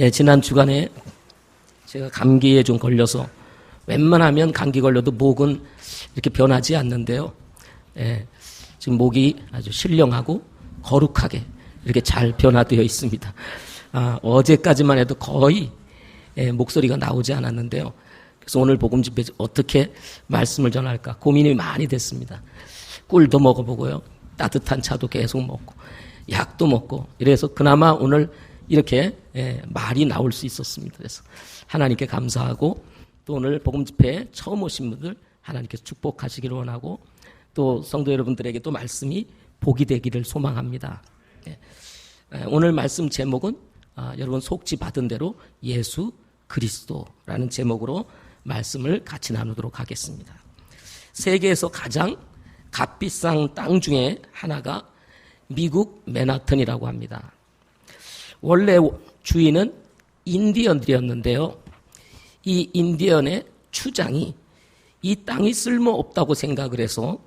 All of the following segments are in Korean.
지난 주간에 제가 감기에 좀 걸려서 웬만하면 감기 걸려도 목은 이렇게 변하지 않는데요. 지금 목이 아주 신령하고 거룩하게 이렇게 잘 변화되어 있습니다. 어제까지만 해도 거의 목소리가 나오지 않았는데요. 그래서 오늘 복음 집회 어떻게 말씀을 전할까 고민이 많이 됐습니다. 꿀도 먹어보고요. 따뜻한 차도 계속 먹고 약도 먹고 이래서 그나마 오늘 이렇게 말이 나올 수 있었습니다. 그래서 하나님께 감사하고 또 오늘 복음 집회에 처음 오신 분들 하나님께서 축복하시기를 원하고 또 성도 여러분들에게 또 말씀이 복이 되기를 소망합니다. 오늘 말씀 제목은 여러분 속지 받은 대로 예수 그리스도라는 제목으로 말씀을 같이 나누도록 하겠습니다. 세계에서 가장 값비싼 땅 중에 하나가 미국 맨하튼이라고 합니다. 원래 주인은 인디언들이었는데요. 이 인디언의 추장이 이 땅이 쓸모없다고 생각을 해서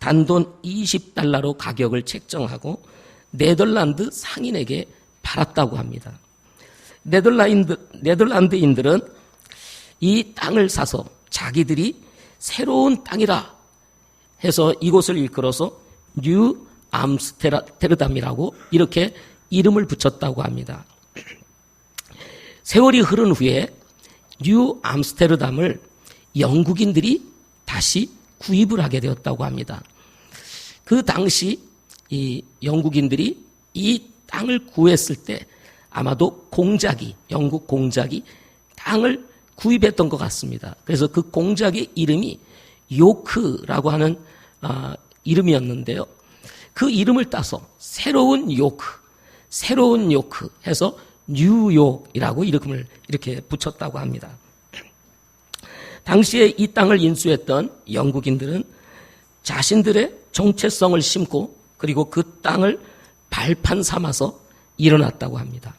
단돈 $20로 가격을 책정하고 네덜란드 상인에게 팔았다고 합니다. 네덜란드인들은 이 땅을 사서 자기들이 새로운 땅이라 해서 이곳을 일컬어서 뉴 암스테르담이라고 이렇게 이름을 붙였다고 합니다. 세월이 흐른 후에 뉴 암스테르담을 영국인들이 다시 구입을 하게 되었다고 합니다. 그 당시 이 영국인들이 이 땅을 구했을 때 아마도 영국 공작이 땅을 구입했던 것 같습니다. 그래서 그 공작의 이름이 요크라고 하는 이름이었는데요. 그 이름을 따서 새로운 요크 해서 뉴욕이라고 이름을 이렇게 붙였다고 합니다. 당시에 이 땅을 인수했던 영국인들은 자신들의 정체성을 심고 그리고 그 땅을 발판 삼아서 일어났다고 합니다.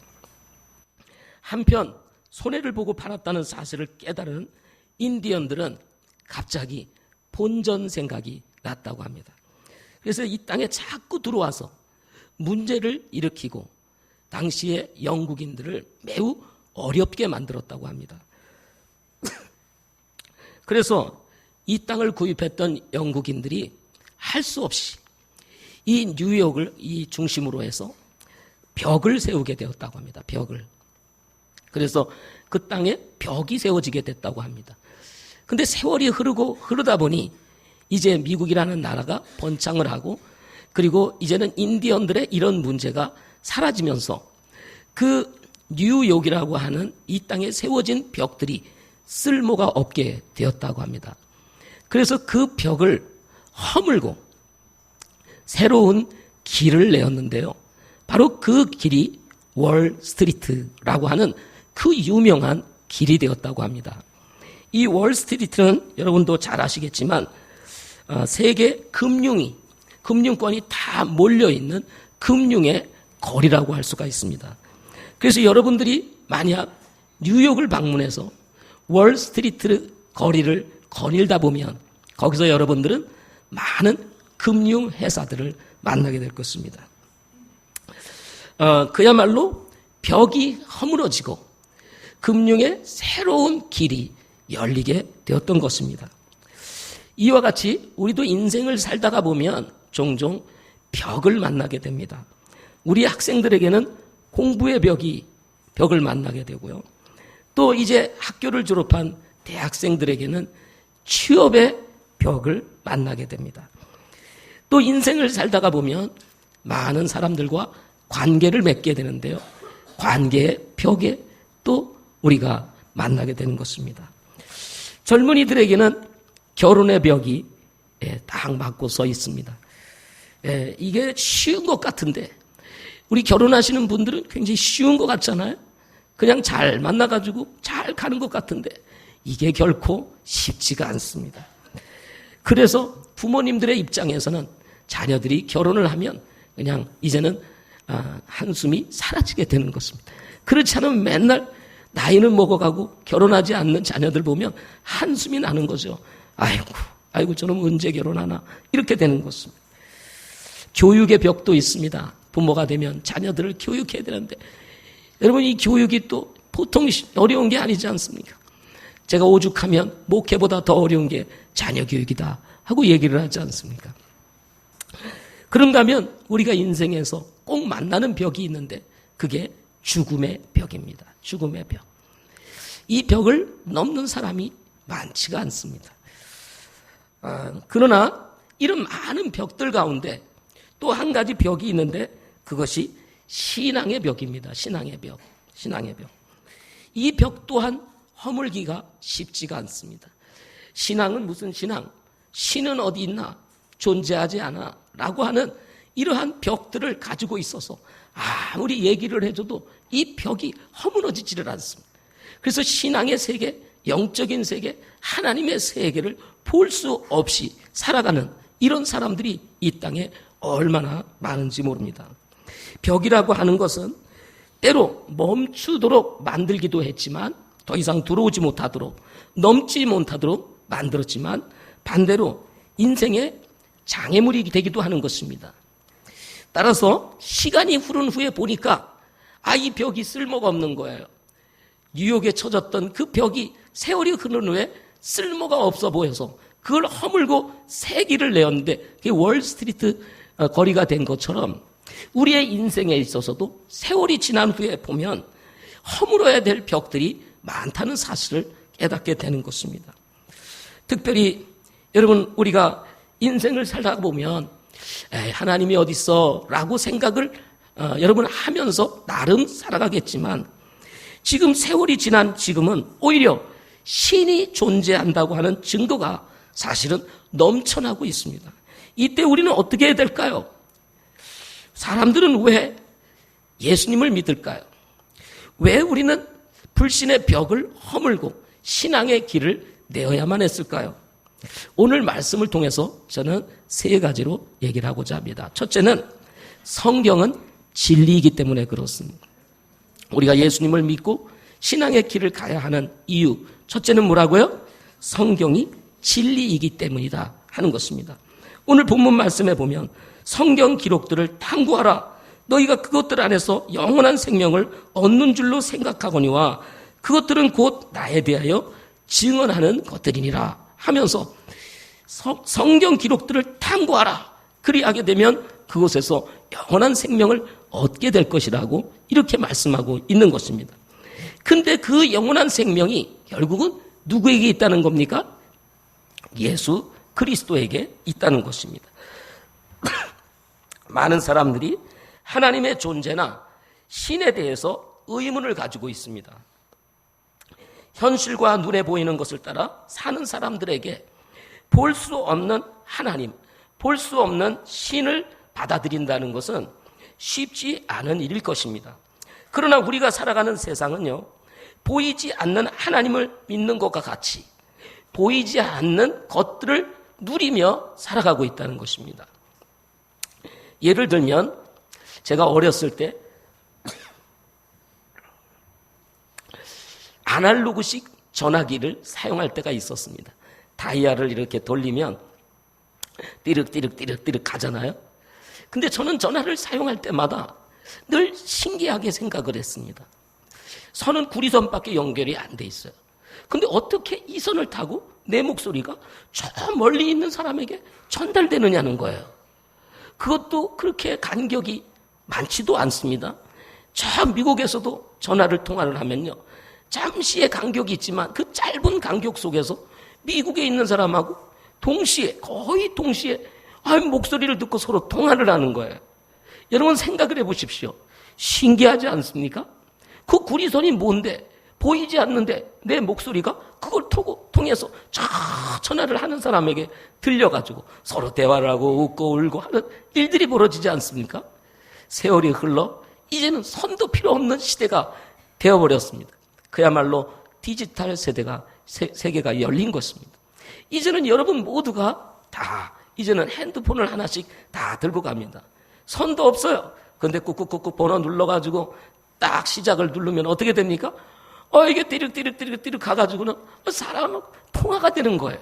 한편 손해를 보고 팔았다는 사실을 깨달은 인디언들은 갑자기 본전 생각이 났다고 합니다. 그래서 이 땅에 자꾸 들어와서 문제를 일으키고 당시의 영국인들을 매우 어렵게 만들었다고 합니다. 그래서 이 땅을 구입했던 영국인들이 할 수 없이 이 뉴욕을 이 중심으로 해서 벽을 세우게 되었다고 합니다. 벽을. 그래서 그 땅에 벽이 세워지게 됐다고 합니다. 근데 세월이 흐르다 보니 이제 미국이라는 나라가 번창을 하고 그리고 이제는 인디언들의 이런 문제가 사라지면서 그 뉴욕이라고 하는 이 땅에 세워진 벽들이 쓸모가 없게 되었다고 합니다. 그래서 그 벽을 허물고 새로운 길을 내었는데요. 바로 그 길이 월스트리트라고 하는 그 유명한 길이 되었다고 합니다. 이 월스트리트는 여러분도 잘 아시겠지만 세계 금융권이 다 몰려있는 금융의 거리라고 할 수가 있습니다. 그래서 여러분들이 만약 뉴욕을 방문해서 월스트리트 거리를 거닐다 보면 거기서 여러분들은 많은 금융회사들을 만나게 될 것입니다. 그야말로 벽이 허물어지고 금융의 새로운 길이 열리게 되었던 것입니다. 이와 같이 우리도 인생을 살다가 보면 종종 벽을 만나게 됩니다. 우리 학생들에게는 공부의 벽을 만나게 되고요. 또 이제 학교를 졸업한 대학생들에게는 취업의 벽을 만나게 됩니다. 또 인생을 살다가 보면 많은 사람들과 관계를 맺게 되는데요. 관계의 벽에 또 우리가 만나게 되는 것입니다. 젊은이들에게는 결혼의 벽이 딱 맞고 서 있습니다. 이게 쉬운 것 같은데 우리 결혼하시는 분들은 굉장히 쉬운 것 같잖아요. 그냥 잘 만나가지고 잘 가는 것 같은데 이게 결코 쉽지가 않습니다. 그래서 부모님들의 입장에서는 자녀들이 결혼을 하면 그냥 이제는 한숨이 사라지게 되는 것입니다. 그렇지 않으면 맨날 나이는 먹어가고 결혼하지 않는 자녀들 보면 한숨이 나는 거죠. 아이고 저놈 언제 결혼하나 이렇게 되는 것입니다. 교육의 벽도 있습니다. 부모가 되면 자녀들을 교육해야 되는데 여러분, 이 교육이 또 보통 어려운 게 아니지 않습니까? 제가 오죽하면 목회보다 더 어려운 게 자녀 교육이다 하고 얘기를 하지 않습니까? 그런가 하면 우리가 인생에서 꼭 만나는 벽이 있는데 그게 죽음의 벽입니다. 죽음의 벽. 이 벽을 넘는 사람이 많지가 않습니다. 그러나 이런 많은 벽들 가운데 또 한 가지 벽이 있는데 그것이 신앙의 벽입니다. 신앙의 벽. 신앙의 벽. 이 벽 또한 허물기가 쉽지가 않습니다. 신앙은 무슨 신앙? 신은 어디 있나? 존재하지 않아. 라고 하는 이러한 벽들을 가지고 있어서 아무리 얘기를 해줘도 이 벽이 허물어지지를 않습니다. 그래서 신앙의 세계, 영적인 세계, 하나님의 세계를 볼 수 없이 살아가는 이런 사람들이 이 땅에 얼마나 많은지 모릅니다. 벽이라고 하는 것은 때로 멈추도록 만들기도 했지만 더 이상 들어오지 못하도록 넘지 못하도록 만들었지만 반대로 인생의 장애물이 되기도 하는 것입니다. 따라서 시간이 흐른 후에 보니까 이 벽이 쓸모가 없는 거예요. 뉴욕에 쳐졌던 그 벽이 세월이 흐른 후에 쓸모가 없어 보여서 그걸 허물고 세기를 내었는데 그게 월스트리트 거리가 된 것처럼 우리의 인생에 있어서도 세월이 지난 후에 보면 허물어야 될 벽들이 많다는 사실을 깨닫게 되는 것입니다. 특별히 여러분, 우리가 인생을 살다 보면 하나님이 어디 있어? 라고 생각을 여러분 하면서 나름 살아가겠지만 지금 세월이 지난 지금은 오히려 신이 존재한다고 하는 증거가 사실은 넘쳐나고 있습니다. 이때 우리는 어떻게 해야 될까요? 사람들은 왜 예수님을 믿을까요? 왜 우리는 불신의 벽을 허물고 신앙의 길을 내어야만 했을까요? 오늘 말씀을 통해서 저는 세 가지로 얘기를 하고자 합니다. 첫째는 성경은 진리이기 때문에 그렇습니다. 우리가 예수님을 믿고 신앙의 길을 가야 하는 이유, 첫째는 뭐라고요? 성경이 진리이기 때문이다 하는 것입니다. 오늘 본문 말씀에 보면 성경 기록들을 탐구하라. 너희가 그것들 안에서 영원한 생명을 얻는 줄로 생각하거니와 그것들은 곧 나에 대하여 증언하는 것들이니라 하면서 성경 기록들을 탐구하라. 그리하게 되면 그곳에서 영원한 생명을 얻게 될 것이라고 이렇게 말씀하고 있는 것입니다. 근데 그 영원한 생명이 결국은 누구에게 있다는 겁니까? 예수 그리스도에게 있다는 것입니다. 많은 사람들이 하나님의 존재나 신에 대해서 의문을 가지고 있습니다. 현실과 눈에 보이는 것을 따라 사는 사람들에게 볼 수 없는 하나님, 볼 수 없는 신을 받아들인다는 것은 쉽지 않은 일일 것입니다. 그러나 우리가 살아가는 세상은요, 보이지 않는 하나님을 믿는 것과 같이 보이지 않는 것들을 누리며 살아가고 있다는 것입니다. 예를 들면 제가 어렸을 때 아날로그식 전화기를 사용할 때가 있었습니다. 다이아를 이렇게 돌리면 띠륵띠륵 가잖아요. 근데 저는 전화를 사용할 때마다 늘 신기하게 생각을 했습니다. 선은 구리선밖에 연결이 안 돼 있어요. 근데 어떻게 이 선을 타고 내 목소리가 저 멀리 있는 사람에게 전달되느냐는 거예요. 그것도 그렇게 간격이 많지도 않습니다. 저 미국에서도 통화를 하면요, 잠시의 간격이 있지만 그 짧은 간격 속에서 미국에 있는 사람하고 거의 동시에 목소리를 듣고 서로 통화를 하는 거예요. 여러분 생각을 해보십시오. 신기하지 않습니까? 그 구리선이 뭔데? 보이지 않는데 내 목소리가 그걸 통해서 저 전화를 하는 사람에게 들려가지고 서로 대화를 하고 웃고 울고 하는 일들이 벌어지지 않습니까? 세월이 흘러 이제는 선도 필요 없는 시대가 되어버렸습니다. 그야말로 디지털 세계가 열린 것입니다. 이제는 여러분 모두가 다 이제는 핸드폰을 하나씩 다 들고 갑니다. 선도 없어요. 근데 꾹꾹꾹꾹 번호 눌러가지고 딱 시작을 누르면 어떻게 됩니까? 이게 띠륵 가가지고는 사람하고 통화가 되는 거예요.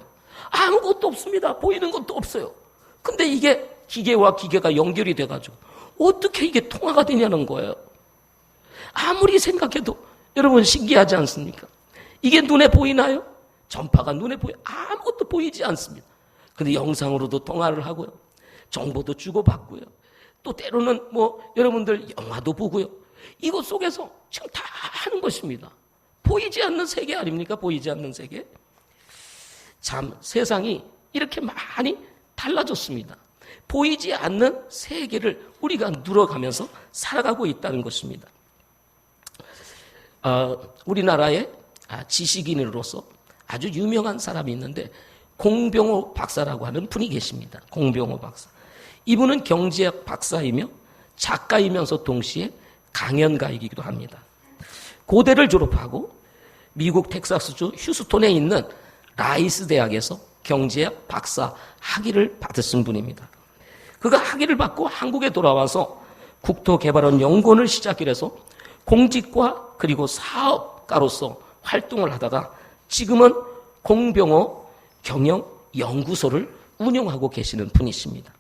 아무것도 없습니다. 보이는 것도 없어요. 근데 이게 기계와 기계가 연결이 돼가지고 어떻게 이게 통화가 되냐는 거예요. 아무리 생각해도 여러분 신기하지 않습니까? 이게 눈에 보이나요? 전파가 눈에 아무것도 보이지 않습니다. 근데 영상으로도 통화를 하고요. 정보도 주고받고요. 또 때로는 여러분들 영화도 보고요. 이것 속에서 지금 다 하는 것입니다. 보이지 않는 세계 아닙니까? 보이지 않는 세계. 참 세상이 이렇게 많이 달라졌습니다. 보이지 않는 세계를 우리가 누려가면서 살아가고 있다는 것입니다. 우리나라의 지식인으로서 아주 유명한 사람이 있는데 공병호 박사라고 하는 분이 계십니다. 공병호 박사. 이분은 경제학 박사이며 작가이면서 동시에 강연가이기도 합니다. 고대를 졸업하고 미국 텍사스주 휴스톤에 있는 라이스 대학에서 경제학 박사 학위를 받으신 분입니다. 그가 학위를 받고 한국에 돌아와서 국토개발원 연구원을 시작해서 공직과 그리고 사업가로서 활동을 하다가 지금은 공병호 경영연구소를 운영하고 계시는 분이십니다.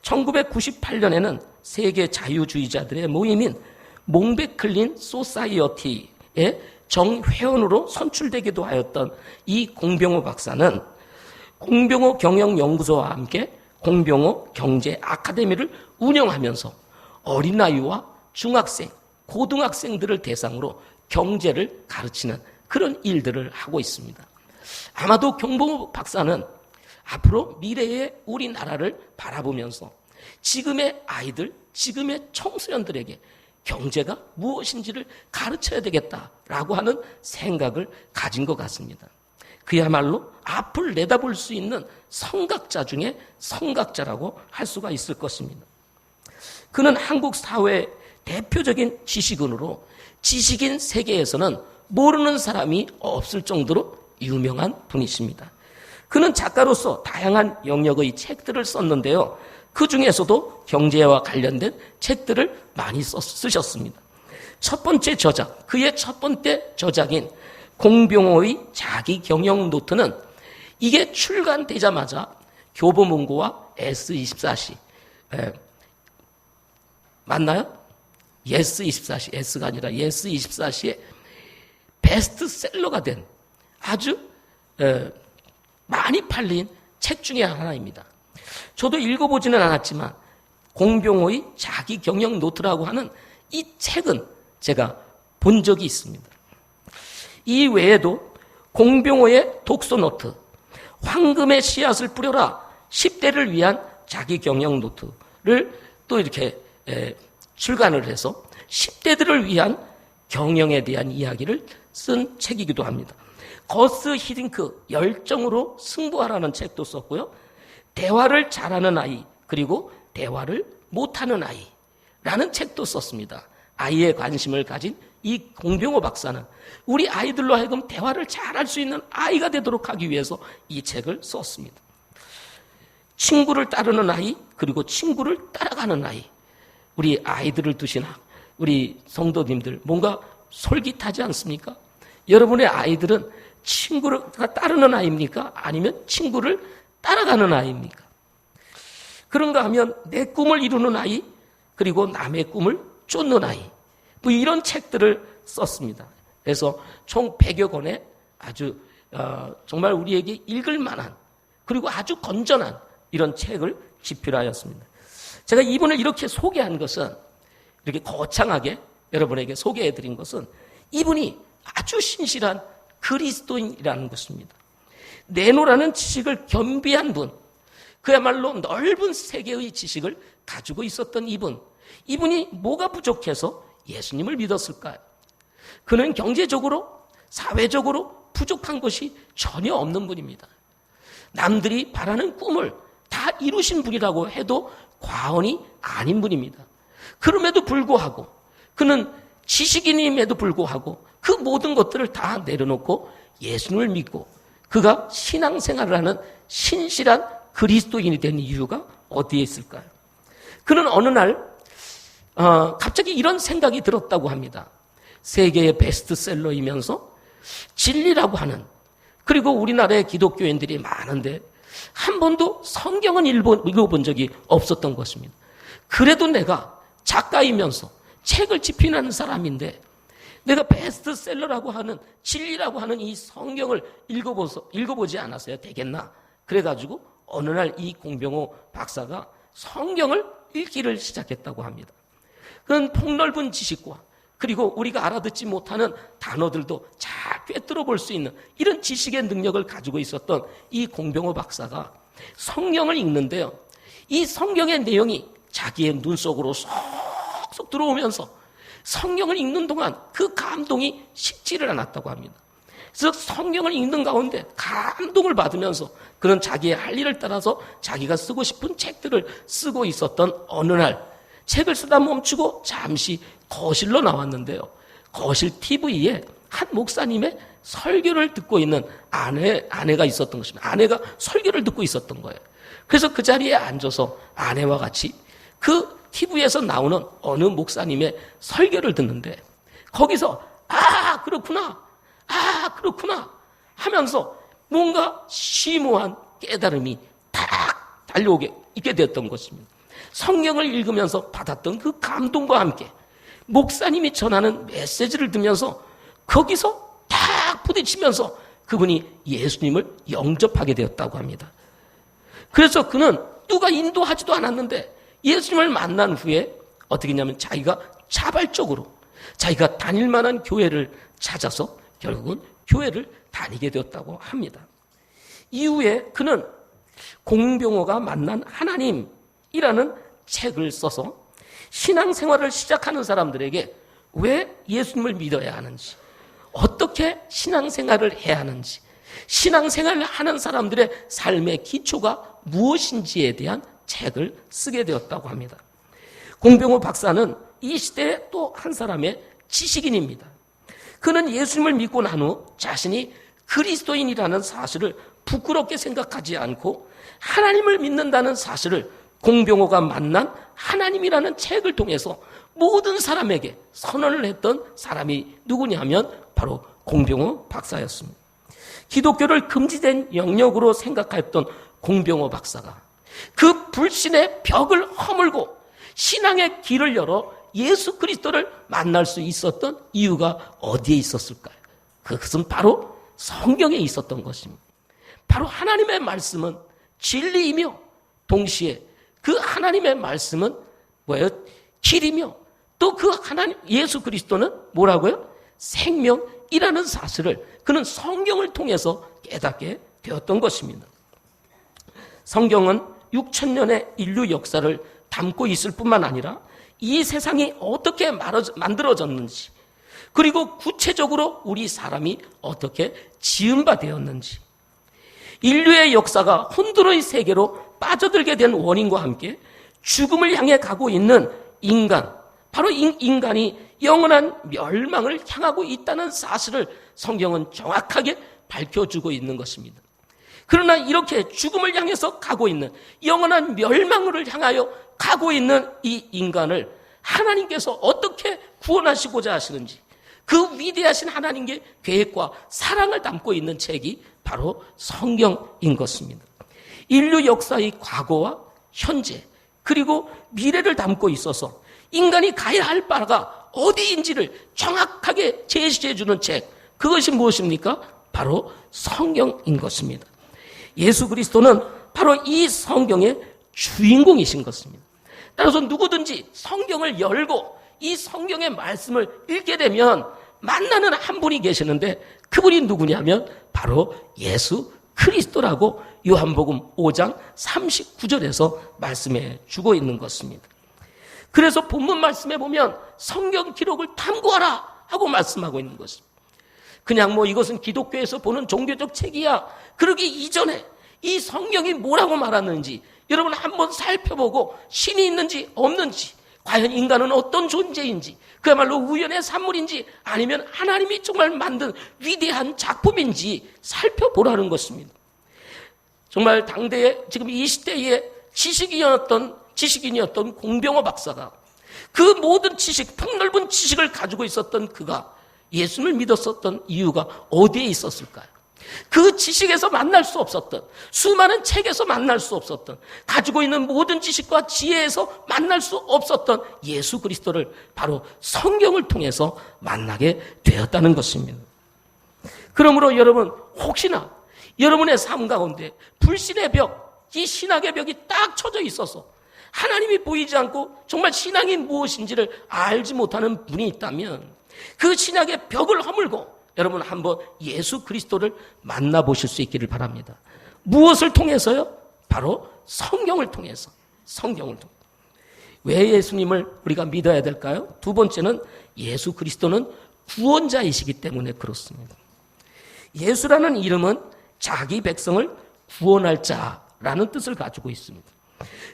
1998년에는 세계 자유주의자들의 모임인 몽베클린 소사이어티의 정회원으로 선출되기도 하였던 이 공병호 박사는 공병호 경영연구소와 함께 공병호 경제 아카데미를 운영하면서 어린아이와 중학생, 고등학생들을 대상으로 경제를 가르치는 그런 일들을 하고 있습니다. 아마도 공병호 박사는 앞으로 미래의 우리나라를 바라보면서 지금의 아이들, 지금의 청소년들에게 경제가 무엇인지를 가르쳐야 되겠다라고 하는 생각을 가진 것 같습니다. 그야말로 앞을 내다볼 수 있는 성각자 중에 성각자라고 할 수가 있을 것입니다. 그는 한국 사회의 대표적인 지식인으로 지식인 세계에서는 모르는 사람이 없을 정도로 유명한 분이십니다. 그는 작가로서 다양한 영역의 책들을 썼는데요. 그 중에서도 경제와 관련된 책들을 많이 쓰셨습니다. 첫 번째 저작, 그의 첫 번째 저작인 공병호의 자기경영 노트는 이게 출간되자마자 교보문고와 S24시, 맞나요? 예스24시, S가 아니라 예스24시의 베스트셀러가 된 아주 많이 팔린 책 중에 하나입니다. 저도 읽어보지는 않았지만 공병호의 자기경영 노트라고 하는 이 책은 제가 본 적이 있습니다. 이 외에도 공병호의 독서노트, 황금의 씨앗을 뿌려라 10대를 위한 자기경영 노트를 또 이렇게 출간을 해서 10대들을 위한 경영에 대한 이야기를 쓴 책이기도 합니다. 거스 히딩크 열정으로 승부하라는 책도 썼고요. 대화를 잘하는 아이 그리고 대화를 못하는 아이라는 책도 썼습니다. 아이의 관심을 가진 이 공병호 박사는 우리 아이들로 하여금 대화를 잘할 수 있는 아이가 되도록 하기 위해서 이 책을 썼습니다. 친구를 따르는 아이 그리고 친구를 따라가는 아이. 우리 아이들을 두시나 우리 성도님들 뭔가 솔깃하지 않습니까? 여러분의 아이들은 친구를 따르는 아이입니까? 아니면 친구를 따라가는 아이입니까? 그런가 하면 내 꿈을 이루는 아이 그리고 남의 꿈을 쫓는 아이 이런 책들을 썼습니다. 그래서 총 100여 권의 아주 정말 우리에게 읽을 만한 그리고 아주 건전한 이런 책을 집필하였습니다. 제가 이분을 이렇게 소개한 것은 이렇게 거창하게 여러분에게 소개해드린 것은 이분이 아주 신실한 그리스도인이라는 것입니다. 내노라는 지식을 겸비한 분, 그야말로 넓은 세계의 지식을 가지고 있었던 이분이 뭐가 부족해서 예수님을 믿었을까요? 그는 경제적으로, 사회적으로 부족한 것이 전혀 없는 분입니다. 남들이 바라는 꿈을 다 이루신 분이라고 해도 과언이 아닌 분입니다. 그럼에도 불구하고 그는 지식인임에도 불구하고 그 모든 것들을 다 내려놓고 예수님을 믿고 그가 신앙생활을 하는 신실한 그리스도인이 된 이유가 어디에 있을까요? 그는 어느 날 갑자기 이런 생각이 들었다고 합니다. 세계의 베스트셀러이면서 진리라고 하는 그리고 우리나라의 기독교인들이 많은데 한 번도 성경은 읽어본 적이 없었던 것입니다. 그래도 내가 작가이면서 책을 집필하는 사람인데 내가 베스트셀러라고 하는 진리라고 하는 이 성경을 읽어보지 않았어요? 되겠나? 그래가지고 어느 날 이 공병호 박사가 성경을 읽기를 시작했다고 합니다. 그런 폭넓은 지식과 그리고 우리가 알아듣지 못하는 단어들도 잘 꿰뚫어 볼 수 있는 이런 지식의 능력을 가지고 있었던 이 공병호 박사가 성경을 읽는데요. 이 성경의 내용이 자기의 눈 속으로 쏙쏙 들어오면서 성경을 읽는 동안 그 감동이 식지를 않았다고 합니다. 그래서 성경을 읽는 가운데 감동을 받으면서 그런 자기의 할 일을 따라서 자기가 쓰고 싶은 책들을 쓰고 있었던 어느 날 책을 쓰다 멈추고 잠시 거실로 나왔는데요. 거실 TV에 한 목사님의 설교를 듣고 있는 아내가 있었던 것입니다. 아내가 설교를 듣고 있었던 거예요. 그래서 그 자리에 앉아서 아내와 같이 그 TV에서 나오는 어느 목사님의 설교를 듣는데 거기서 그렇구나 하면서 뭔가 심오한 깨달음이 탁 달려오게 있게 되었던 것입니다. 성경을 읽으면서 받았던 그 감동과 함께 목사님이 전하는 메시지를 들으면서 거기서 탁 부딪히면서 그분이 예수님을 영접하게 되었다고 합니다. 그래서 그는 누가 인도하지도 않았는데 예수님을 만난 후에 어떻게 했냐면 자기가 자발적으로 자기가 다닐 만한 교회를 찾아서 결국은 교회를 다니게 되었다고 합니다. 이후에 그는 공병호가 만난 하나님이라는 책을 써서 신앙생활을 시작하는 사람들에게 왜 예수님을 믿어야 하는지, 어떻게 신앙생활을 해야 하는지, 신앙생활을 하는 사람들의 삶의 기초가 무엇인지에 대한 책을 쓰게 되었다고 합니다. 공병호 박사는 이 시대의 또 한 사람의 지식인입니다. 그는 예수님을 믿고 난 후 자신이 그리스도인이라는 사실을 부끄럽게 생각하지 않고 하나님을 믿는다는 사실을 공병호가 만난 하나님이라는 책을 통해서 모든 사람에게 선언을 했던 사람이 누구냐면 바로 공병호 박사였습니다. 기독교를 금지된 영역으로 생각했던 공병호 박사가 그 불신의 벽을 허물고 신앙의 길을 열어 예수 그리스도를 만날 수 있었던 이유가 어디에 있었을까요? 그것은 바로 성경에 있었던 것입니다. 바로 하나님의 말씀은 진리이며 동시에 그 하나님의 말씀은 뭐예요? 길이며 또 그 하나님 예수 그리스도는 뭐라고요? 생명이라는 사실을 그는 성경을 통해서 깨닫게 되었던 것입니다. 성경은 6,000년의 인류 역사를 담고 있을 뿐만 아니라 이 세상이 어떻게 만들어졌는지 그리고 구체적으로 우리 사람이 어떻게 지은 바 되었는지 인류의 역사가 혼돈의 세계로 빠져들게 된 원인과 함께 죽음을 향해 가고 있는 인간, 바로 인간이 영원한 멸망을 향하고 있다는 사실을 성경은 정확하게 밝혀주고 있는 것입니다. 그러나 이렇게 죽음을 향해서 가고 있는 영원한 멸망을 향하여 가고 있는 이 인간을 하나님께서 어떻게 구원하시고자 하시는지 그 위대하신 하나님의 계획과 사랑을 담고 있는 책이 바로 성경인 것입니다. 인류 역사의 과거와 현재 그리고 미래를 담고 있어서 인간이 가야 할 바가 어디인지를 정확하게 제시해 주는 책, 그것이 무엇입니까? 바로 성경인 것입니다. 예수 그리스도는 바로 이 성경의 주인공이신 것입니다. 따라서 누구든지 성경을 열고 이 성경의 말씀을 읽게 되면 만나는 한 분이 계시는데 그분이 누구냐면 바로 예수 그리스도라고 요한복음 5장 39절에서 말씀해 주고 있는 것입니다. 그래서 본문 말씀에 보면 성경 기록을 탐구하라 하고 말씀하고 있는 것입니다. 그냥 이것은 기독교에서 보는 종교적 책이야. 그러기 이전에 이 성경이 뭐라고 말하는지 여러분 한번 살펴보고 신이 있는지 없는지 과연 인간은 어떤 존재인지 그야말로 우연의 산물인지 아니면 하나님이 정말 만든 위대한 작품인지 살펴보라는 것입니다. 정말 당대에 지금 이 시대의 지식인이었던 공병호 박사가 그 모든 지식, 폭넓은 지식을 가지고 있었던 그가 예수님을 믿었었던 이유가 어디에 있었을까요? 그 지식에서 만날 수 없었던, 수많은 책에서 만날 수 없었던, 가지고 있는 모든 지식과 지혜에서 만날 수 없었던 예수 그리스도를 바로 성경을 통해서 만나게 되었다는 것입니다. 그러므로 여러분, 혹시나 여러분의 삶 가운데 불신의 벽, 이 신학의 벽이 딱 쳐져 있어서 하나님이 보이지 않고 정말 신앙이 무엇인지를 알지 못하는 분이 있다면 그 신학의 벽을 허물고 여러분 한번 예수 그리스도를 만나보실 수 있기를 바랍니다. 무엇을 통해서요? 바로 성경을 통해서. 성경을 통해서. 왜 예수님을 우리가 믿어야 될까요? 두 번째는 예수 그리스도는 구원자이시기 때문에 그렇습니다. 예수라는 이름은 자기 백성을 구원할 자라는 뜻을 가지고 있습니다.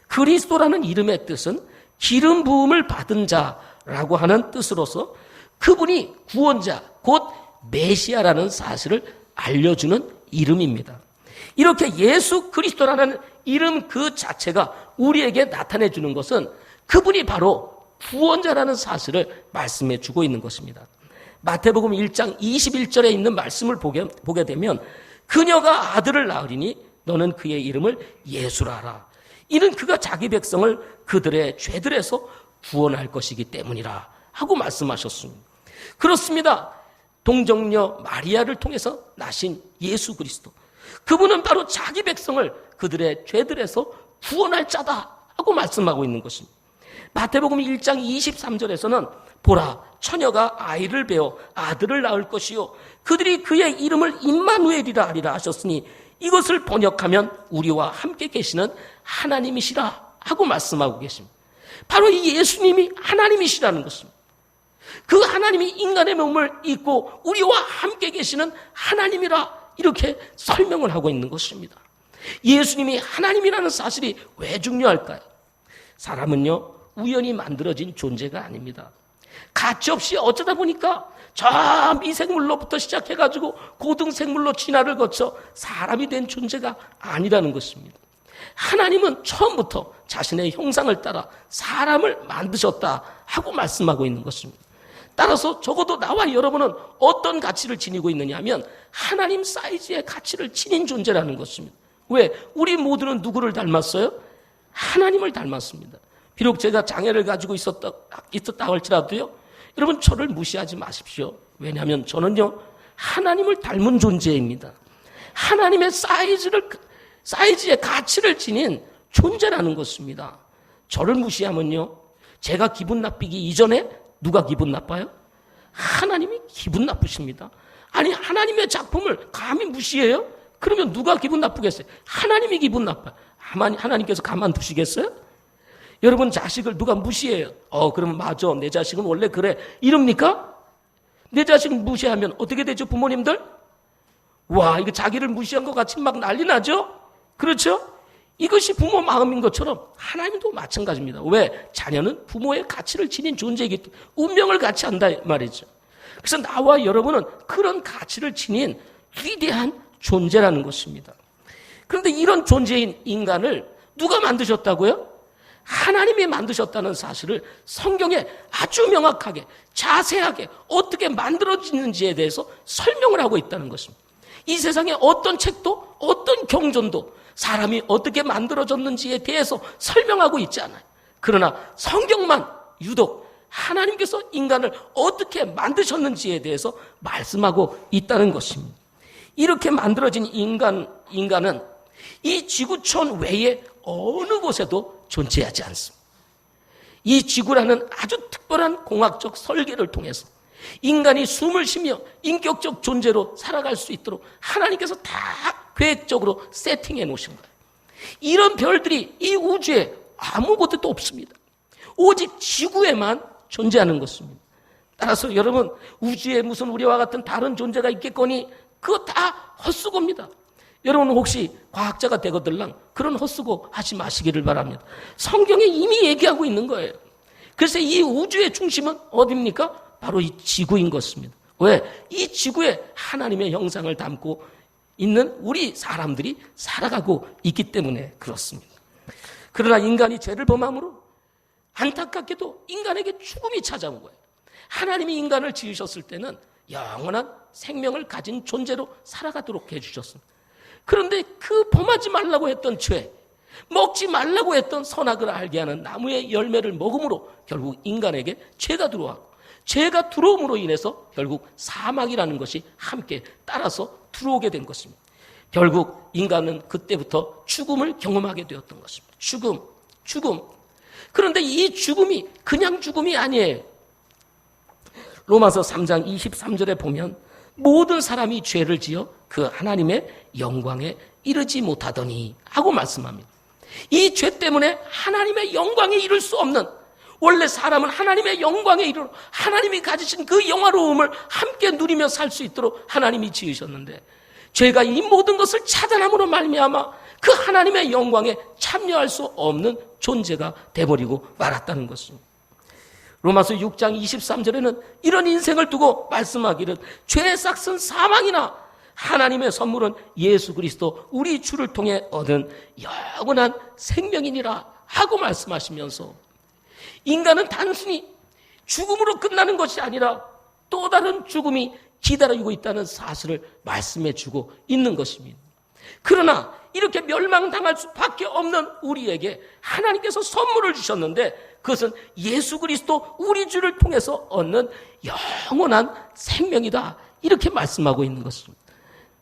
그리스도라는 이름의 뜻은 기름 부음을 받은 자라고 하는 뜻으로서 그분이 구원자, 곧 메시아라는 사실을 알려주는 이름입니다. 이렇게 예수 그리스도라는 이름 그 자체가 우리에게 나타내 주는 것은 그분이 바로 구원자라는 사실을 말씀해 주고 있는 것입니다. 마태복음 1장 21절에 있는 말씀을 보게 되면 그녀가 아들을 낳으리니 너는 그의 이름을 예수라 하라. 이는 그가 자기 백성을 그들의 죄들에서 구원할 것이기 때문이라 하고 말씀하셨습니다. 그렇습니다. 동정녀 마리아를 통해서 나신 예수 그리스도. 그분은 바로 자기 백성을 그들의 죄들에서 구원할 자다 하고 말씀하고 있는 것입니다. 마태복음 1장 23절에서는 보라 처녀가 아이를 베어 아들을 낳을 것이요 그들이 그의 이름을 임마누엘이라 하리라 하셨으니 이것을 번역하면 우리와 함께 계시는 하나님이시라 하고 말씀하고 계십니다. 바로 이 예수님이 하나님이시라는 것입니다. 그 하나님이 인간의 몸을 입고 우리와 함께 계시는 하나님이라 이렇게 설명을 하고 있는 것입니다. 예수님이 하나님이라는 사실이 왜 중요할까요? 사람은요 우연히 만들어진 존재가 아닙니다. 가치없이 어쩌다 보니까 저 미생물로부터 시작해가지고 고등생물로 진화를 거쳐 사람이 된 존재가 아니라는 것입니다. 하나님은 처음부터 자신의 형상을 따라 사람을 만드셨다 하고 말씀하고 있는 것입니다. 따라서 적어도 나와 여러분은 어떤 가치를 지니고 있느냐 하면 하나님 사이즈의 가치를 지닌 존재라는 것입니다. 왜? 우리 모두는 누구를 닮았어요? 하나님을 닮았습니다. 비록 제가 장애를 가지고 있었다 할지라도요, 여러분 저를 무시하지 마십시오. 왜냐하면 저는요 하나님을 닮은 존재입니다. 하나님의 사이즈의 가치를 지닌 존재라는 것입니다. 저를 무시하면요 제가 기분 나쁘기 이전에 누가 기분 나빠요? 하나님이 기분 나쁘십니다. 아니 하나님의 작품을 감히 무시해요? 그러면 누가 기분 나쁘겠어요? 하나님이 기분 나빠요. 하나님께서 가만두시겠어요? 여러분 자식을 누가 무시해요? 그러면 맞아 내 자식은 원래 그래 이럽니까? 내 자식 무시하면 어떻게 되죠 부모님들? 와 이거 자기를 무시한 것 같이 막 난리 나죠? 그렇죠? 이것이 부모 마음인 것처럼 하나님도 마찬가지입니다. 왜? 자녀는 부모의 가치를 지닌 존재이기 때문에 운명을 같이 한다 말이죠. 그래서 나와 여러분은 그런 가치를 지닌 위대한 존재라는 것입니다. 그런데 이런 존재인 인간을 누가 만드셨다고요? 하나님이 만드셨다는 사실을 성경에 아주 명확하게 자세하게 어떻게 만들어지는지에 대해서 설명을 하고 있다는 것입니다. 이 세상에 어떤 책도 어떤 경전도 사람이 어떻게 만들어졌는지에 대해서 설명하고 있지 않아요. 그러나 성경만 유독 하나님께서 인간을 어떻게 만드셨는지에 대해서 말씀하고 있다는 것입니다. 이렇게 만들어진 인간은 이 지구촌 외에 어느 곳에도 존재하지 않습니다. 이 지구라는 아주 특별한 공학적 설계를 통해서 인간이 숨을 쉬며 인격적 존재로 살아갈 수 있도록 하나님께서 다 계획적으로 세팅해 놓으신 거예요. 이런 별들이 이 우주에 아무것도 없습니다. 오직 지구에만 존재하는 것입니다. 따라서 여러분 우주에 무슨 우리와 같은 다른 존재가 있겠거니 그거 다 헛수고입니다. 여러분 혹시 과학자가 되거들랑 그런 헛수고 하지 마시기를 바랍니다. 성경에 이미 얘기하고 있는 거예요. 그래서 이 우주의 중심은 어디입니까? 바로 이 지구인 것입니다. 왜? 이 지구에 하나님의 형상을 담고 있는 우리 사람들이 살아가고 있기 때문에 그렇습니다. 그러나 인간이 죄를 범함으로 안타깝게도 인간에게 죽음이 찾아온 거예요. 하나님이 인간을 지으셨을 때는 영원한 생명을 가진 존재로 살아가도록 해주셨습니다. 그런데 그 범하지 말라고 했던 죄, 먹지 말라고 했던 선악을 알게 하는 나무의 열매를 먹음으로 결국 인간에게 죄가 들어왔고, 죄가 들어옴으로 인해서 결국 사망이라는 것이 함께 따라서 들어오게 된 것입니다. 결국 인간은 그때부터 죽음을 경험하게 되었던 것입니다. 죽음. 그런데 이 죽음이 그냥 죽음이 아니에요. 로마서 3장 23절에 보면 모든 사람이 죄를 지어 그 하나님의 영광에 이르지 못하더니 하고 말씀합니다. 이 죄 때문에 하나님의 영광에 이를 수 없는, 원래 사람은 하나님의 영광에 이르러 하나님이 가지신 그 영화로움을 함께 누리며 살 수 있도록 하나님이 지으셨는데, 죄가 이 모든 것을 차단함으로 말미암아 그 하나님의 영광에 참여할 수 없는 존재가 돼버리고 말았다는 것입니다. 로마서 6장 23절에는 이런 인생을 두고 말씀하기를 죄의 싹은 사망이나 하나님의 선물은 예수 그리스도 우리 주를 통해 얻은 영원한 생명이니라 하고 말씀하시면서, 인간은 단순히 죽음으로 끝나는 것이 아니라 또 다른 죽음이 기다리고 있다는 사실을 말씀해 주고 있는 것입니다. 그러나 이렇게 멸망당할 수밖에 없는 우리에게 하나님께서 선물을 주셨는데, 그것은 예수 그리스도 우리 주를 통해서 얻는 영원한 생명이다, 이렇게 말씀하고 있는 것입니다.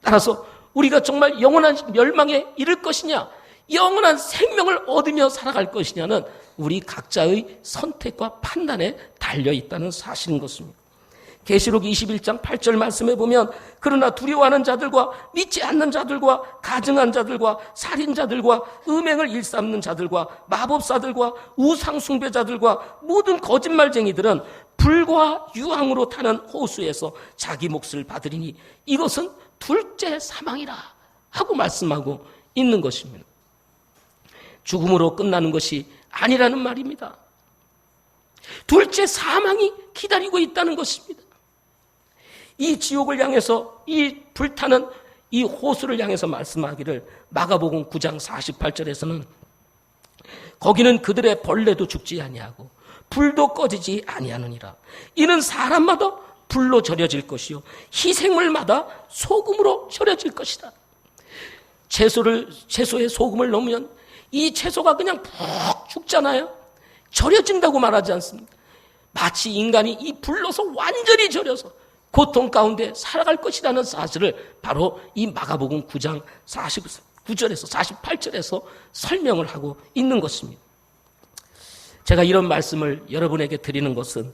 따라서 우리가 정말 영원한 멸망에 이를 것이냐, 영원한 생명을 얻으며 살아갈 것이냐는 우리 각자의 선택과 판단에 달려있다는 사실인 것입니다. 계시록 21장 8절 말씀에 보면 그러나 두려워하는 자들과 믿지 않는 자들과 가증한 자들과 살인자들과 음행을 일삼는 자들과 마법사들과 우상숭배자들과 모든 거짓말쟁이들은 불과 유황으로 타는 호수에서 자기 몫을 받으리니 이것은 둘째 사망이라 하고 말씀하고 있는 것입니다. 죽음으로 끝나는 것이 아니라는 말입니다. 둘째 사망이 기다리고 있다는 것입니다. 이 지옥을 향해서, 이 불타는 이 호수를 향해서 말씀하기를 마가복음 9장 48절에서는 거기는 그들의 벌레도 죽지 아니하고 불도 꺼지지 아니하느니라. 이는 사람마다 불로 절여질 것이요 희생물마다 소금으로 절여질 것이다. 채소에 소금을 넣으면 이 채소가 그냥 푹 죽잖아요. 절여진다고 말하지 않습니까? 마치 인간이 이 불로서 완전히 절여서 고통 가운데 살아갈 것이라는 사실을 바로 이 마가복음 9장 49절에서 48절에서 설명을 하고 있는 것입니다. 제가 이런 말씀을 여러분에게 드리는 것은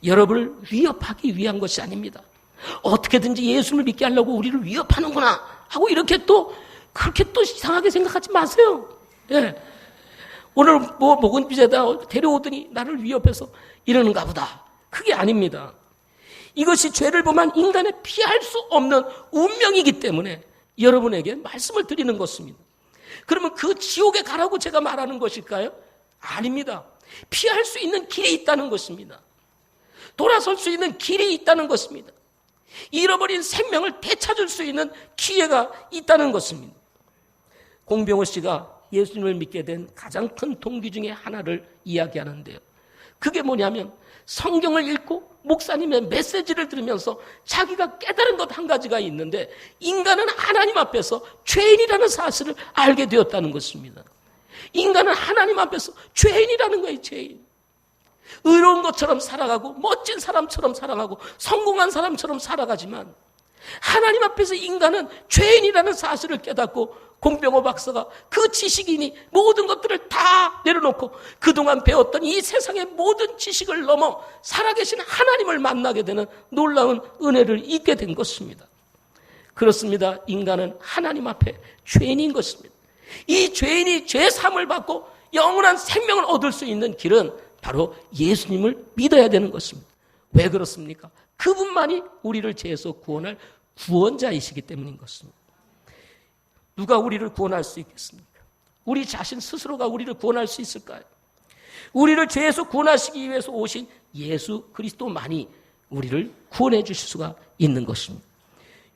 여러분을 위협하기 위한 것이 아닙니다. 어떻게든지 예수를 믿게 하려고 우리를 위협하는구나 하고 그렇게 또 이상하게 생각하지 마세요. 예. 오늘 목은 빚에다 데려오더니 나를 위협해서 이러는가 보다. 그게 아닙니다. 이것이 죄를 범한 인간의 피할 수 없는 운명이기 때문에 여러분에게 말씀을 드리는 것입니다. 그러면 그 지옥에 가라고 제가 말하는 것일까요? 아닙니다. 피할 수 있는 길이 있다는 것입니다. 돌아설 수 있는 길이 있다는 것입니다. 잃어버린 생명을 되찾을 수 있는 기회가 있다는 것입니다. 공병호 씨가 예수님을 믿게 된 가장 큰 동기 중에 하나를 이야기하는데요. 그게 뭐냐면 성경을 읽고 목사님의 메시지를 들으면서 자기가 깨달은 것 한 가지가 있는데, 인간은 하나님 앞에서 죄인이라는 사실을 알게 되었다는 것입니다. 인간은 하나님 앞에서 죄인이라는 거예요. 죄인. 의로운 것처럼 살아가고 멋진 사람처럼 살아가고 성공한 사람처럼 살아가지만 하나님 앞에서 인간은 죄인이라는 사실을 깨닫고, 공병호 박사가 그 지식인이 모든 것들을 다 내려놓고 그동안 배웠던 이 세상의 모든 지식을 넘어 살아계신 하나님을 만나게 되는 놀라운 은혜를 잊게 된 것입니다. 그렇습니다. 인간은 하나님 앞에 죄인인 것입니다. 이 죄인이 죄사함을 받고 영원한 생명을 얻을 수 있는 길은 바로 예수님을 믿어야 되는 것입니다. 왜 그렇습니까? 그분만이 우리를 죄에서 구원할 구원자이시기 때문인 것입니다. 누가 우리를 구원할 수 있겠습니까? 우리 자신 스스로가 우리를 구원할 수 있을까요? 우리를 죄에서 구원하시기 위해서 오신 예수 그리스도만이 우리를 구원해 주실 수가 있는 것입니다.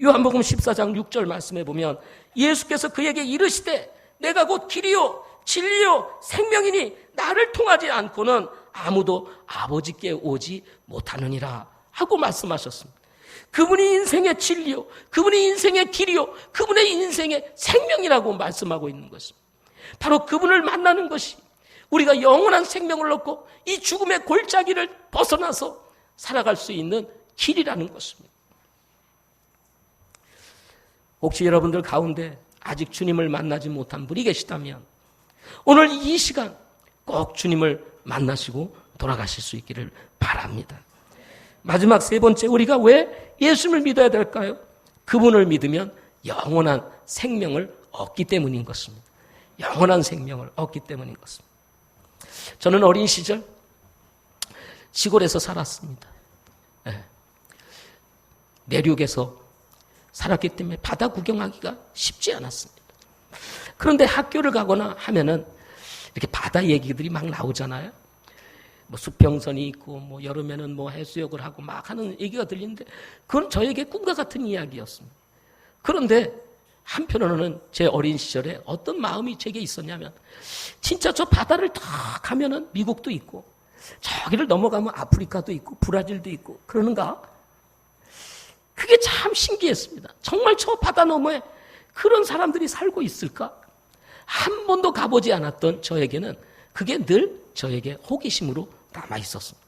요한복음 14장 6절 말씀에 보면 예수께서 그에게 이르시되 내가 곧 길이요 진리요 생명이니 나를 통하지 않고는 아무도 아버지께 오지 못하느니라 하고 말씀하셨습니다. 그분이 인생의 진리요, 그분이 인생의 길이요, 그분의 인생의 생명이라고 말씀하고 있는 것입니다. 바로 그분을 만나는 것이 우리가 영원한 생명을 얻고 이 죽음의 골짜기를 벗어나서 살아갈 수 있는 길이라는 것입니다. 혹시 여러분들 가운데 아직 주님을 만나지 못한 분이 계시다면 오늘 이 시간 꼭 주님을 만나시고 돌아가실 수 있기를 바랍니다. 마지막 세 번째, 우리가 왜 예수님을 믿어야 될까요? 그분을 믿으면 영원한 생명을 얻기 때문인 것입니다. 영원한 생명을 얻기 때문인 것입니다. 저는 어린 시절 시골에서 살았습니다. 내륙에서 살았기 때문에 바다 구경하기가 쉽지 않았습니다. 그런데 학교를 가거나 하면은 이렇게 바다 얘기들이 막 나오잖아요. 뭐 수평선이 있고 뭐 여름에는 뭐 해수욕을 하고 막 하는 얘기가 들리는데 그건 저에게 꿈과 같은 이야기였습니다. 그런데 한편으로는 제 어린 시절에 어떤 마음이 제게 있었냐면 진짜 저 바다를 다 가면은 미국도 있고 저기를 넘어가면 아프리카도 있고 브라질도 있고 그러는가? 그게 참 신기했습니다. 정말 저 바다 너머에 그런 사람들이 살고 있을까? 한 번도 가보지 않았던 저에게는 그게 늘 저에게 호기심으로 남아 있었습니다.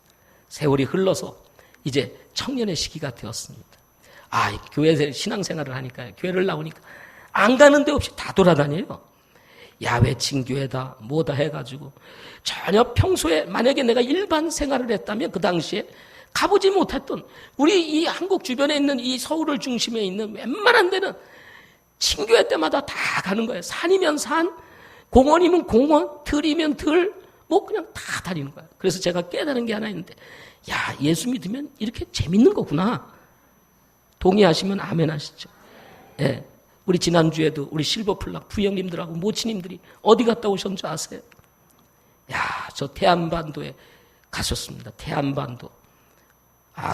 세월이 흘러서 이제 청년의 시기가 되었습니다. 교회에서 신앙생활을 하니까 교회를 나오니까 안 가는 데 없이 다 돌아다녀요. 야외 친교회다 뭐다 해가지고 전혀 평소에 만약에 내가 일반 생활을 했다면 그 당시에 가보지 못했던 우리 이 한국 주변에 있는 이 서울을 중심에 있는 웬만한 데는 친교회 때마다 다 가는 거예요. 산이면 산, 공원이면 공원, 들이면 들, 뭐 그냥 다 다니는 거예요. 그래서 제가 깨달은 게 하나 있는데 예수 믿으면 이렇게 재밌는 거구나. 동의하시면 아멘 하시죠. 예. 우리 지난주에도 우리 실버플락 부형님들하고 모치님들이 어디 갔다 오셨는지 아세요? 저 태안반도에 가셨습니다. 태안반도.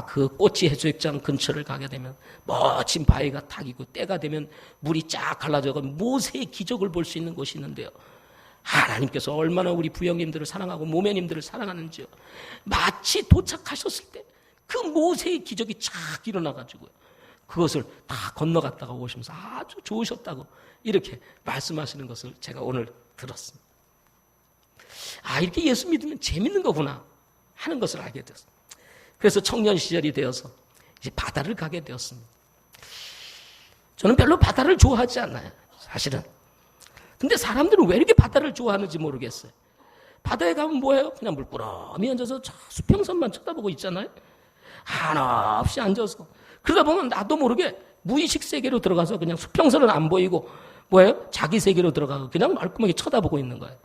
그 꼬치 해수욕장 근처를 가게 되면 멋진 바위가 탁이고 때가 되면 물이 쫙 갈라져서 모세의 기적을 볼 수 있는 곳이 있는데요. 하나님께서 얼마나 우리 부형님들을 사랑하고 모매님들을 사랑하는지요. 마치 도착하셨을 때 그 모세의 기적이 쫙 일어나가지고요. 그것을 다 건너갔다가 오시면서 아주 좋으셨다고 이렇게 말씀하시는 것을 제가 오늘 들었습니다. 이렇게 예수 믿으면 재밌는 거구나 하는 것을 알게 되었습니다. 그래서 청년 시절이 되어서 이제 바다를 가게 되었습니다. 저는 별로 바다를 좋아하지 않아요, 사실은. 근데 사람들은 왜 이렇게 바다를 좋아하는지 모르겠어요. 바다에 가면 뭐예요? 그냥 물끄러미 앉아서 저 수평선만 쳐다보고 있잖아요. 한없이 앉아서. 그러다 보면 나도 모르게 무의식 세계로 들어가서 그냥 수평선은 안 보이고 뭐예요? 자기 세계로 들어가고 그냥 말끔하게 쳐다보고 있는 거예요.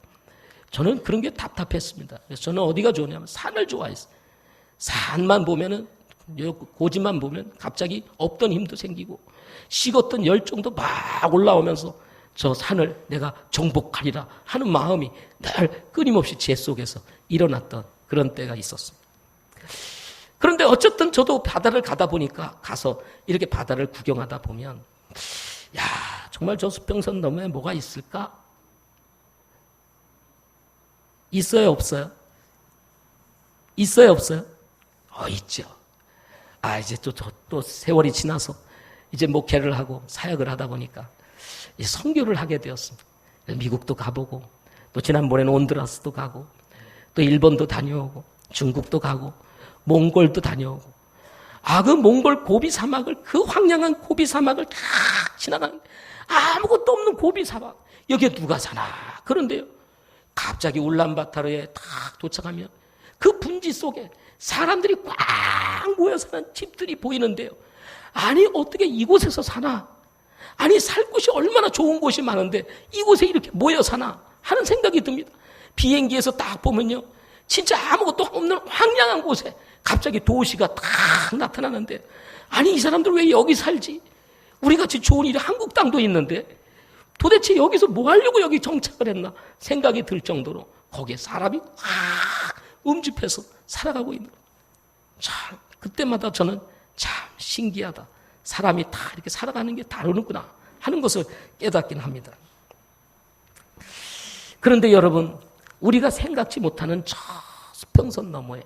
저는 그런 게 답답했습니다. 그래서 저는 어디가 좋냐면 산을 좋아했어요. 산만 보면은, 고지만 보면 갑자기 없던 힘도 생기고 식었던 열정도 막 올라오면서 저 산을 내가 정복하리라 하는 마음이 늘 끊임없이 제 속에서 일어났던 그런 때가 있었습니다. 그런데 어쨌든 저도 바다를 가다 보니까 가서 이렇게 바다를 구경하다 보면 정말 저 수평선 너머에 뭐가 있을까? 있어요, 없어요? 있어요, 없어요? 있죠. 이제 또 세월이 지나서 이제 목회를 하고 사역을 하다 보니까 이제 선교를 하게 되었습니다. 미국도 가보고 또 지난번에는 온두라스도 가고 또 일본도 다녀오고 중국도 가고 몽골도 다녀오고 그 몽골 고비 사막을 그 황량한 고비 사막을 다 지나가는 아무것도 없는 고비 사막 여기에 누가 사나 그런데요 갑자기 울란바타르에 딱 도착하면 그 분지 속에 사람들이 꽉 모여 사는 집들이 보이는데요. 어떻게 이곳에서 사나? 살 곳이 얼마나 좋은 곳이 많은데 이곳에 이렇게 모여 사나? 하는 생각이 듭니다. 비행기에서 딱 보면요. 진짜 아무것도 없는 황량한 곳에 갑자기 도시가 딱 나타나는데 이 사람들 왜 여기 살지? 우리같이 좋은 일이 한국 땅도 있는데 도대체 여기서 뭐 하려고 여기 정착을 했나? 생각이 들 정도로 거기에 사람이 확 음집해서 살아가고 있는 거예요. 참 그때마다 저는 참 신기하다. 사람이 다 이렇게 살아가는 게 다르구나 하는 것을 깨닫긴 합니다. 그런데 여러분 우리가 생각지 못하는 저 수평선 너머에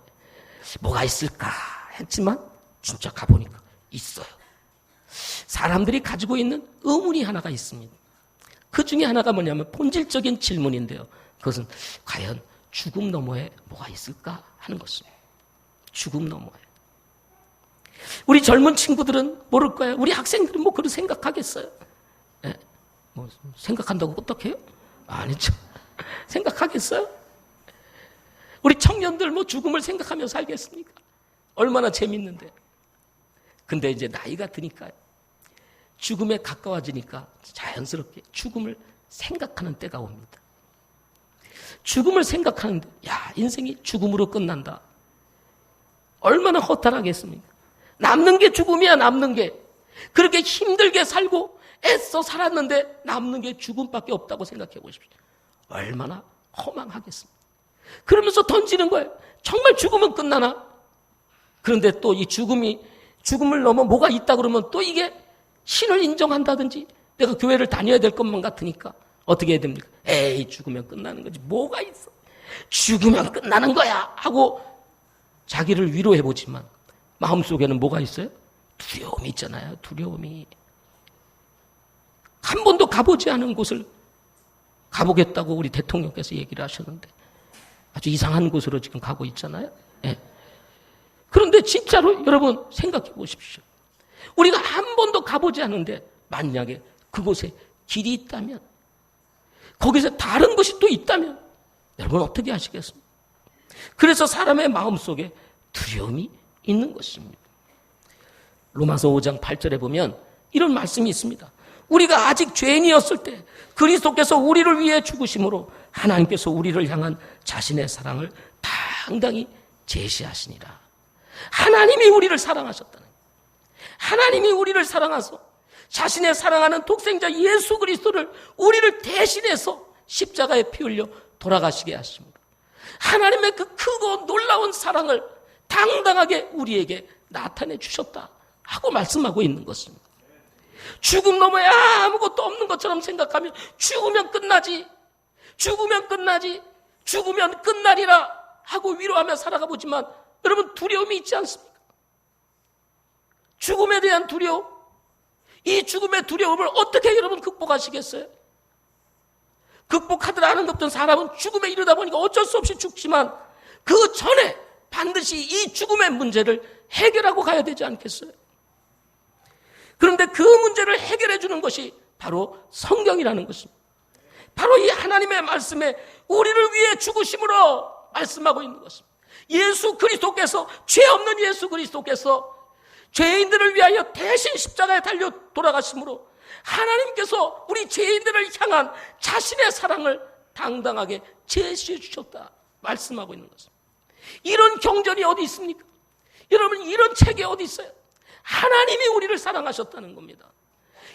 뭐가 있을까 했지만 진짜 가보니까 있어요. 사람들이 가지고 있는 의문이 하나가 있습니다. 그 중에 하나가 뭐냐면 본질적인 질문인데요. 그것은 과연 죽음 너머에 뭐가 있을까 하는 것입니다. 죽음 너머에. 우리 젊은 친구들은 모를 거예요. 우리 학생들은 뭐 그런 생각하겠어요? 네. 뭐 생각한다고 어떡해요? 아니죠. 생각하겠어요? 우리 청년들 뭐 죽음을 생각하며 살겠습니까? 얼마나 재밌는데. 근데 이제 나이가 드니까 죽음에 가까워지니까 자연스럽게 죽음을 생각하는 때가 옵니다. 죽음을 생각하는데 인생이 죽음으로 끝난다. 얼마나 허탈하겠습니까? 남는 게 죽음이야. 남는 게. 그렇게 힘들게 살고 애써 살았는데 남는 게 죽음밖에 없다고 생각해 보십시오. 얼마나 허망하겠습니까? 그러면서 던지는 거예요. 정말 죽으면 끝나나? 그런데 또 이 죽음을 넘어 뭐가 있다 그러면 또 이게 신을 인정한다든지 내가 교회를 다녀야 될 것만 같으니까 어떻게 해야 됩니까? 에이, 죽으면 끝나는 거지. 뭐가 있어? 죽으면 끝나는 거야 하고 자기를 위로해보지만 마음속에는 뭐가 있어요? 두려움이 있잖아요. 두려움이. 한 번도 가보지 않은 곳을 가보겠다고 우리 대통령께서 얘기를 하셨는데 아주 이상한 곳으로 지금 가고 있잖아요. 네. 그런데 진짜로 여러분 생각해 보십시오. 우리가 한 번도 가보지 않은데 만약에 그곳에 길이 있다면, 거기서 다른 것이 또 있다면 여러분 어떻게 하시겠습니까? 그래서 사람의 마음속에 두려움이 있는 것입니다. 로마서 5장 8절에 보면 이런 말씀이 있습니다. 우리가 아직 죄인이었을 때 그리스도께서 우리를 위해 죽으심으로 하나님께서 우리를 향한 자신의 사랑을 당당히 제시하시니라. 하나님이 우리를 사랑하셨다는 거예요. 하나님이 우리를 사랑하셔서 자신의 사랑하는 독생자 예수 그리스도를 우리를 대신해서 십자가에 피 흘려 돌아가시게 하십니다. 하나님의 그 크고 놀라운 사랑을 당당하게 우리에게 나타내 주셨다 하고 말씀하고 있는 것입니다. 죽음 너머에 아무것도 없는 것처럼 생각하면 죽으면 끝나지, 죽으면 끝나지, 죽으면 끝나리라 하고 위로하며 살아가 보지만 여러분 두려움이 있지 않습니까? 죽음에 대한 두려움, 이 죽음의 두려움을 어떻게 여러분 극복하시겠어요? 극복하더라 하는 없던 사람은 죽음에 이르다 보니까 어쩔 수 없이 죽지만 그 전에 반드시 이 죽음의 문제를 해결하고 가야 되지 않겠어요? 그런데 그 문제를 해결해 주는 것이 바로 성경이라는 것입니다. 바로 이 하나님의 말씀에 우리를 위해 죽으심으로 말씀하고 있는 것입니다. 예수 그리스도께서, 죄 없는 예수 그리스도께서 죄인들을 위하여 대신 십자가에 달려 돌아가심으로 하나님께서 우리 죄인들을 향한 자신의 사랑을 당당하게 제시해 주셨다 말씀하고 있는 것입니다. 이런 경전이 어디 있습니까? 여러분, 이런 책이 어디 있어요? 하나님이 우리를 사랑하셨다는 겁니다.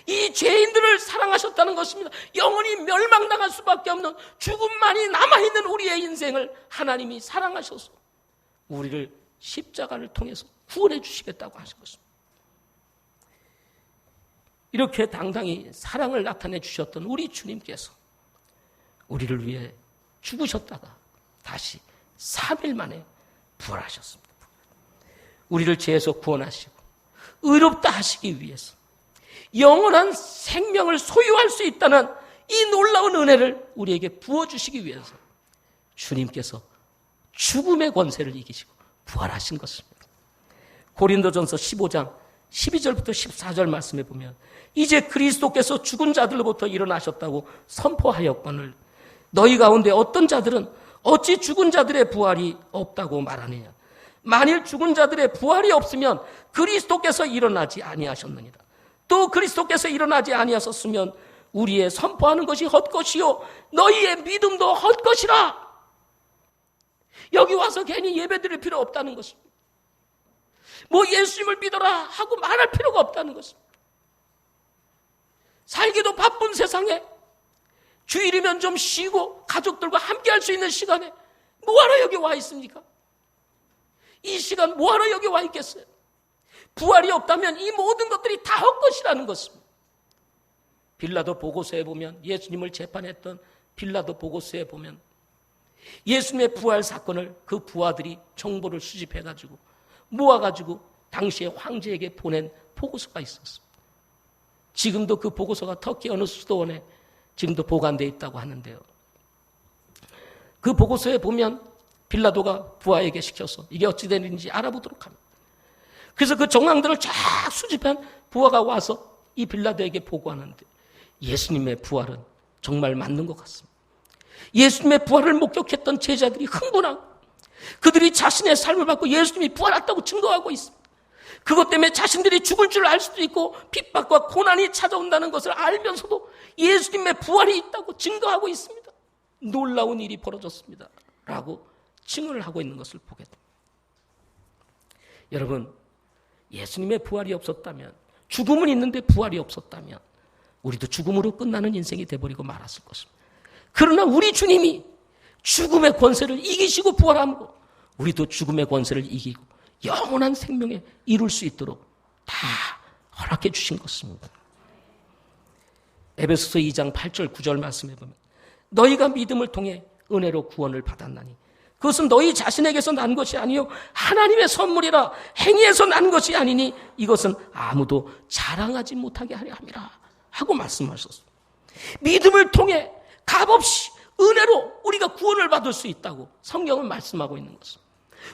이 죄인들을 사랑하셨다는 것입니다. 영원히 멸망당할 수밖에 없는 죽음만이 남아있는 우리의 인생을 하나님이 사랑하셔서 우리를 십자가를 통해서 구원해 주시겠다고 하신 것입니다. 이렇게 당당히 사랑을 나타내 주셨던 우리 주님께서 우리를 위해 죽으셨다가 다시 3일 만에 부활하셨습니다. 우리를 죄에서 구원하시고 의롭다 하시기 위해서 영원한 생명을 소유할 수 있다는 이 놀라운 은혜를 우리에게 부어주시기 위해서 주님께서 죽음의 권세를 이기시고 부활하신 것입니다. 고린도전서 15장 12절부터 14절 말씀에 보면 이제 그리스도께서 죽은 자들로부터 일어나셨다고 선포하였거늘 너희 가운데 어떤 자들은 어찌 죽은 자들의 부활이 없다고 말하느냐. 만일 죽은 자들의 부활이 없으면 그리스도께서 일어나지 아니하셨느니라. 또 그리스도께서 일어나지 아니하셨으면 우리의 선포하는 것이 헛것이요 너희의 믿음도 헛것이라. 여기 와서 괜히 예배드릴 필요 없다는 것입니다. 뭐 예수님을 믿어라 하고 말할 필요가 없다는 것입니다. 살기도 바쁜 세상에 주일이면 좀 쉬고 가족들과 함께 할 수 있는 시간에 뭐하러 여기 와 있습니까? 이 시간 뭐하러 여기 와 있겠어요? 부활이 없다면 이 모든 것들이 다 헛것이라는 것입니다. 빌라도 보고서에 보면, 예수님을 재판했던 빌라도 보고서에 보면 예수님의 부활 사건을 그 부하들이 정보를 수집해가지고 모아가지고 당시에 황제에게 보낸 보고서가 있었습니다. 지금도 그 보고서가 터키 어느 수도원에 지금도 보관되어 있다고 하는데요. 그 보고서에 보면 빌라도가 부하에게 시켜서 이게 어찌 되는지 알아보도록 합니다. 그래서 그 정황들을 쫙 수집한 부하가 와서 이 빌라도에게 보고하는데 예수님의 부활은 정말 맞는 것 같습니다. 예수님의 부활을 목격했던 제자들이 흥분하고 그들이 자신의 삶을 받고 예수님이 부활했다고 증거하고 있습니다. 그것 때문에 자신들이 죽을 줄 알 수도 있고 핍박과 고난이 찾아온다는 것을 알면서도 예수님의 부활이 있다고 증거하고 있습니다. 놀라운 일이 벌어졌습니다. 라고 증언을 하고 있는 것을 보게 됩니다. 여러분, 예수님의 부활이 없었다면, 죽음은 있는데 부활이 없었다면 우리도 죽음으로 끝나는 인생이 돼버리고 말았을 것입니다. 그러나 우리 주님이 죽음의 권세를 이기시고 부활함으로 우리도 죽음의 권세를 이기고 영원한 생명에 이룰 수 있도록 다 허락해 주신 것입니다. 에베소서 2장 8절 9절 말씀해 보면 너희가 믿음을 통해 은혜로 구원을 받았나니 그것은 너희 자신에게서 난 것이 아니요 하나님의 선물이라 행위에서 난 것이 아니니 이것은 아무도 자랑하지 못하게 하려 함이라 하고 말씀하셨습니다. 믿음을 통해 값없이 은혜로 우리가 구원을 받을 수 있다고 성경은 말씀하고 있는 것입니다.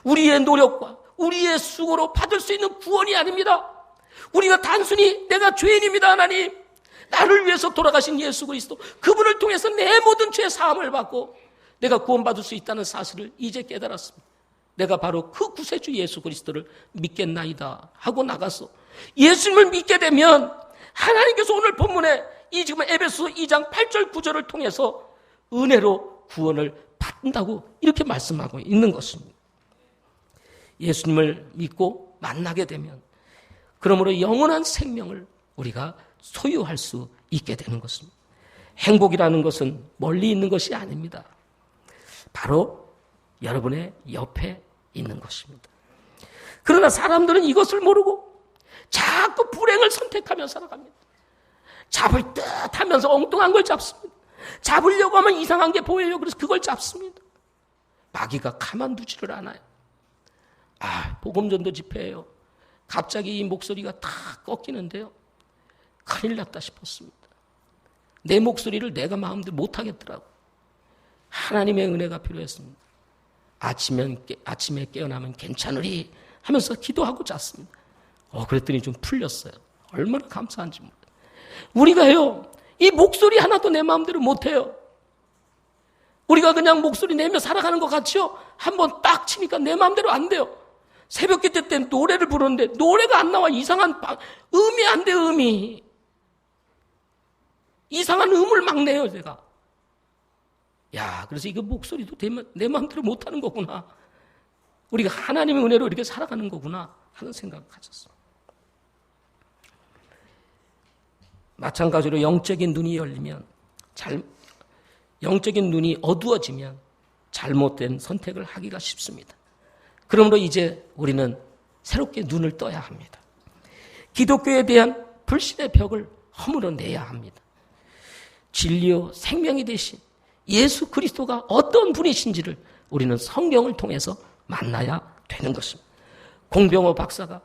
우리의 노력과 우리의 수고로 받을 수 있는 구원이 아닙니다. 우리가 단순히 내가 죄인입니다 하나님, 나를 위해서 돌아가신 예수 그리스도 그분을 통해서 내 모든 죄 사함을 받고 내가 구원받을 수 있다는 사실을 이제 깨달았습니다. 내가 바로 그 구세주 예수 그리스도를 믿겠나이다 하고 나가서 예수님을 믿게 되면 하나님께서 오늘 본문에 이 지금 에베소서 2장 8절 9절을 통해서 은혜로 구원을 받는다고 이렇게 말씀하고 있는 것입니다. 예수님을 믿고 만나게 되면 그러므로 영원한 생명을 우리가 소유할 수 있게 되는 것입니다. 행복이라는 것은 멀리 있는 것이 아닙니다. 바로 여러분의 옆에 있는 것입니다. 그러나 사람들은 이것을 모르고 자꾸 불행을 선택하며 살아갑니다. 잡을 듯 하면서 엉뚱한 걸 잡습니다. 잡으려고 하면 이상한 게 보여요. 그래서 그걸 잡습니다. 마귀가 가만두지를 않아요. 복음전도 집회예요. 갑자기 이 목소리가 탁 꺾이는데요. 큰일 났다 싶었습니다. 내 목소리를 내가 마음대로 못하겠더라고. 하나님의 은혜가 필요했습니다. 아침에 깨어나면 괜찮으리 하면서 기도하고 잤습니다. 그랬더니 좀 풀렸어요. 얼마나 감사한지 몰라요. 우리가요, 이 목소리 하나도 내 마음대로 못해요. 우리가 그냥 목소리 내며 살아가는 것 같죠? 한번 딱 치니까 내 마음대로 안 돼요. 새벽 기도 때 노래를 부르는데 노래가 안 나와. 이상한 음이 안 돼, 음이. 이상한 음을 막 내요, 제가. 그래서 이거 목소리도 내 마음대로 못하는 거구나. 우리가 하나님의 은혜로 이렇게 살아가는 거구나 하는 생각을 가졌습니다. 마찬가지로 영적인 눈이 열리면, 영적인 눈이 어두워지면 잘못된 선택을 하기가 쉽습니다. 그러므로 이제 우리는 새롭게 눈을 떠야 합니다. 기독교에 대한 불신의 벽을 허물어내야 합니다. 진리요 생명이 되신 예수 그리스도가 어떤 분이신지를 우리는 성경을 통해서 만나야 되는 것입니다. 공병호 박사가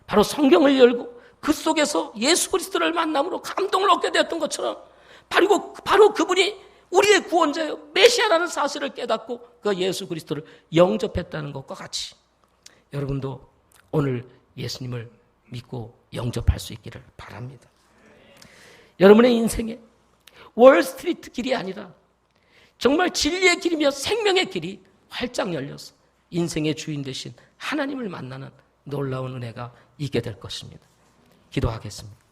바로 성경을 열고 그 속에서 예수 그리스도를 만남으로 감동을 얻게 되었던 것처럼 바로 그분이 우리의 구원자요 메시아라는 사실을 깨닫고 그 예수 그리스도를 영접했다는 것과 같이 여러분도 오늘 예수님을 믿고 영접할 수 있기를 바랍니다. 여러분의 인생에 월스트리트 길이 아니라 정말 진리의 길이며 생명의 길이 활짝 열려서 인생의 주인 되신 하나님을 만나는 놀라운 은혜가 있게 될 것입니다. 기도하겠습니다.